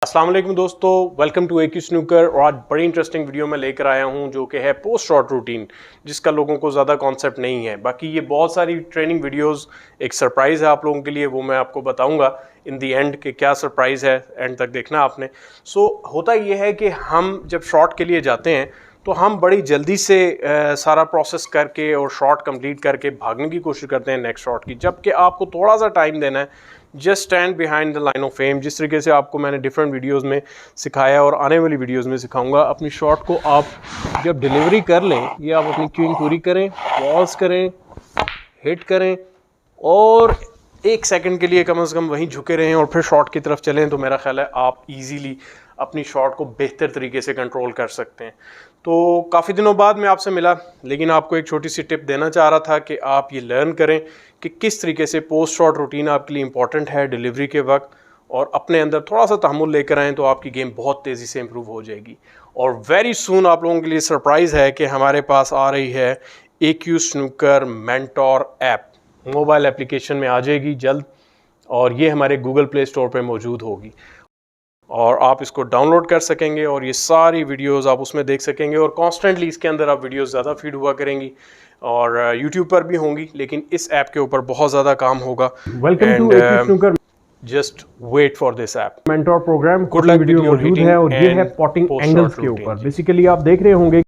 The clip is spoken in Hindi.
अस्सलाम वालेकुम दोस्तों, वेलकम टू AQ स्नूकर। और आज बड़ी इंटरेस्टिंग वीडियो मैं लेकर आया हूं जो कि है पोस्ट शॉट रूटीन, जिसका लोगों को ज़्यादा कॉन्सेप्ट नहीं है। बाकी ये बहुत सारी ट्रेनिंग वीडियोस एक सरप्राइज़ है आप लोगों के लिए, वो मैं आपको बताऊंगा इन दी एंड कि क्या सरप्राइज़ है, एंड तक देखना आपने। होता ये है कि हम जब शॉट के लिए जाते हैं तो हम बड़ी जल्दी से सारा प्रोसेस करके और शॉट कंप्लीट करके भागने की कोशिश करते हैं नेक्स्ट शॉट की, जबकि आपको थोड़ा सा टाइम देना है। Just stand behind the line of fame, जिस तरीके से आपको मैंने डिफरेंट वीडियोस में सिखाया और आने वाली वीडियोस में सिखाऊंगा। अपनी शॉट को आप जब डिलीवरी कर लें, ये आप अपनी क्यूइंग पूरी करें, पॉज करें, हिट करें और 1 सेकंड के लिए कम से कम वहीं झुके रहें और फिर शॉट की तरफ चलें, तो मेरा ख्याल है आप इजीली अपनी शॉट को बेहतर तरीके से कंट्रोल कर सकते हैं। तो काफ़ी दिनों बाद मैं आपसे मिला, लेकिन आपको एक छोटी सी टिप देना चाह रहा था कि आप ये लर्न करें कि किस तरीके से पोस्ट शॉट रूटीन आपके लिए इंपॉर्टेंट है डिलीवरी के वक्त, और अपने अंदर थोड़ा सा तहम्मुल लेकर आएँ तो आपकी गेम बहुत तेज़ी से इम्प्रूव हो जाएगी। और वेरी सून आप लोगों के लिए सरप्राइज़ है कि हमारे पास आ रही है AQ snooker mentor app, mobile application में आ जाएगी जल्द, और ये हमारे गूगल प्ले स्टोर पे मौजूद होगी और आप इसको डाउनलोड कर सकेंगे और ये सारी वीडियोस आप उसमें देख सकेंगे। और कॉन्स्टेंटली इसके अंदर आप वीडियोस ज़्यादा फीड हुआ करेंगी और यूट्यूब पर भी होंगी, लेकिन इस ऐप के ऊपर बहुत ज़्यादा काम होगा। Welcome to AQ snooker. Just wait for this app. Mentor program good luck video मौजूद है और ये है पॉटिंग एंगल्स के ऊपर। बेसिकली आप देख रहे होंगे